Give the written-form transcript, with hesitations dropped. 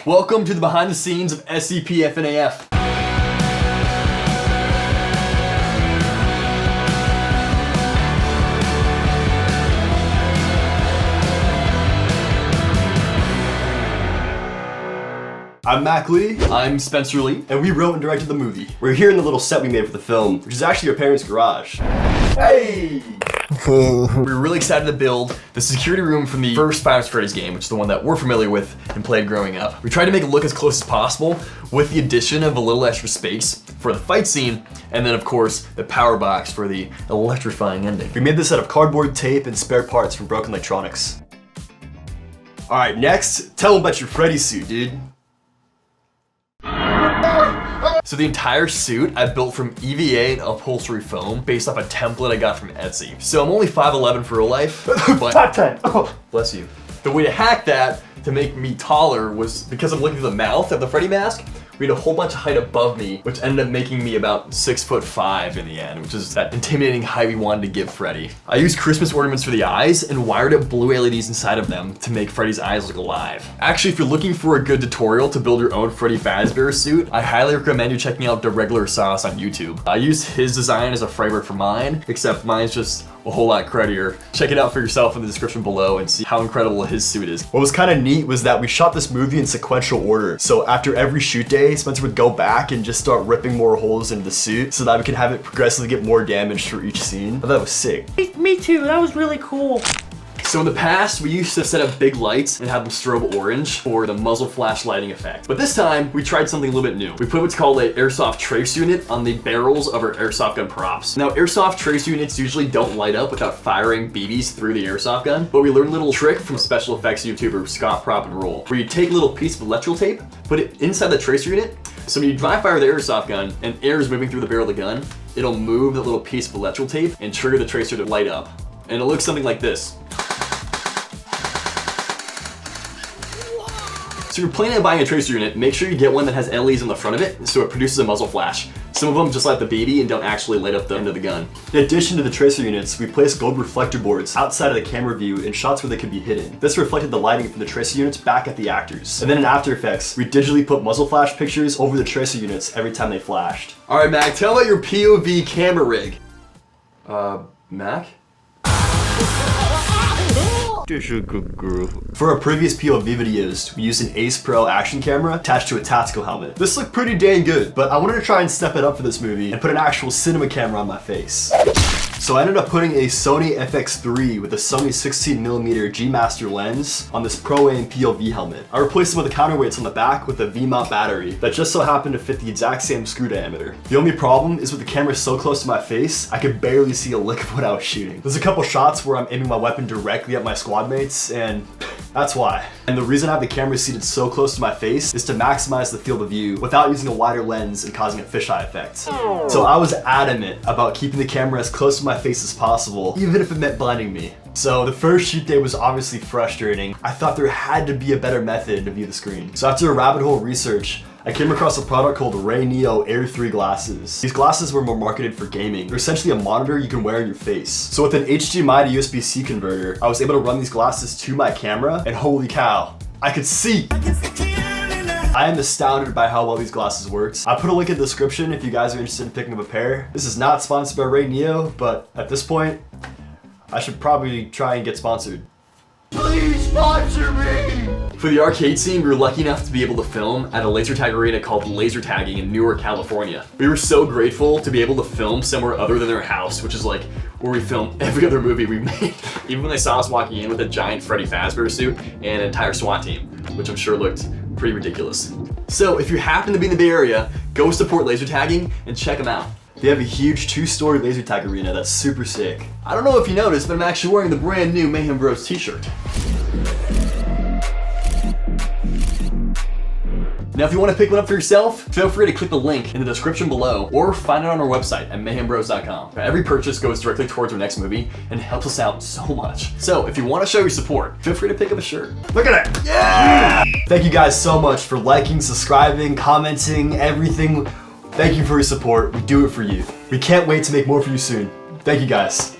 Welcome to the behind the scenes of SCP FNAF. I'm Mac Lee. I'm Spencer Lee. And we wrote and directed the movie. We're here in the little set we made for the film, which is actually your parents' garage. Hey! We were really excited to build the security room from the first Five Nights at Freddy's game, which is the one that we're familiar with and played growing up. We tried to make it look as close as possible with the addition of a little extra space for the fight scene, and then of course the power box for the electrifying ending. We made this out of cardboard, tape, and spare parts from broken electronics. Alright, next, tell them about your Freddy suit, dude. So the entire suit I built from EVA and upholstery foam based off a template I got from Etsy. So I'm only 5'11" for real life, but 5'10". Oh. Bless you. The way to hack that to make me taller was because I'm looking through the mouth of the Freddy mask. We had a whole bunch of height above me, which ended up making me about 6'5" in the end, which is that intimidating height we wanted to give Freddy. I used Christmas ornaments for the eyes and wired up blue LEDs inside of them to make Freddy's eyes look alive. Actually, if you're looking for a good tutorial to build your own Freddy Fazbear suit, I highly recommend you checking out The Regular Sauce on YouTube. I used his design as a framework for mine, except mine's just a whole lot cruddier. Check it out for yourself in the description below and see how incredible his suit is. What was kind of neat was that we shot this movie in sequential order. So after every shoot day, Spencer would go back and just start ripping more holes into the suit so that we could have it progressively get more damage for each scene. I thought that was sick. Me too, that was really cool. So in the past, we used to set up big lights and have them strobe orange for the muzzle flash lighting effect. But this time, we tried something a little bit new. We put what's called an airsoft trace unit on the barrels of our airsoft gun props. Now, airsoft trace units usually don't light up without firing BBs through the airsoft gun, but we learned a little trick from special effects YouTuber Scott Prop and Roll, where you take a little piece of electrical tape, put it inside the tracer unit, so when you dry fire the airsoft gun and air is moving through the barrel of the gun, it'll move the little piece of electrical tape and trigger the tracer to light up. And it looks something like this. So if you're planning on buying a tracer unit, make sure you get one that has LEDs on the front of it so it produces a muzzle flash. Some of them just light the BB and don't actually light up the end of the gun. In addition to the tracer units, we placed gold reflector boards outside of the camera view in shots where they could be hidden. This reflected the lighting from the tracer units back at the actors. And then in After Effects, we digitally put muzzle flash pictures over the tracer units every time they flashed. Alright, Mac, tell about your POV camera rig. Mac? For our previous POV videos, we used an Ace Pro action camera attached to a tactical helmet. This looked pretty dang good, but I wanted to try and step it up for this movie and put an actual cinema camera on my face. So I ended up putting a Sony FX3 with a Sony 16mm G Master lens on this Pro Aim POV helmet. I replaced some of the counterweights on the back with a V-mount battery that just so happened to fit the exact same screw diameter. The only problem is with the camera so close to my face, I could barely see a lick of what I was shooting. There's a couple shots where I'm aiming my weapon directly at my squad mates, and that's why. And the reason I have the camera seated so close to my face is to maximize the field of view without using a wider lens and causing a fisheye effect. So I was adamant about keeping the camera as close to my face as possible, even if it meant blinding me. So the first shoot day was obviously frustrating. I thought there had to be a better method to view the screen. So after a rabbit hole research, I came across a product called Ray Neo Air 3 glasses. These glasses were more marketed for gaming. They're essentially a monitor you can wear on your face. So with an HDMI to USB-C converter, I was able to run these glasses to my camera, and holy cow, I could see! I am astounded by how well these glasses worked. I put a link in the description if you guys are interested in picking up a pair. This is not sponsored by Ray Neo, but at this point, I should probably try and get sponsored. Please sponsor me! For the arcade scene, we were lucky enough to be able to film at a laser tag arena called Laser Tagging in Newark, California. We were so grateful to be able to film somewhere other than our house, which is like where we film every other movie we made. Even when they saw us walking in with a giant Freddy Fazbear suit and an entire SWAT team, which I'm sure looked pretty ridiculous. So if you happen to be in the Bay Area, go support Laser Tagging and check them out. They have a huge 2-story laser tag arena that's super sick. I don't know if you noticed, but I'm actually wearing the brand new Mayhem Bros t-shirt. Now if you want to pick one up for yourself, feel free to click the link in the description below or find it on our website at mayhembros.com. Every purchase goes directly towards our next movie and helps us out so much. So if you want to show your support, feel free to pick up a shirt. Look at it! Yeah! Thank you guys so much for liking, subscribing, commenting, everything. Thank you for your support. We do it for you. We can't wait to make more for you soon. Thank you guys.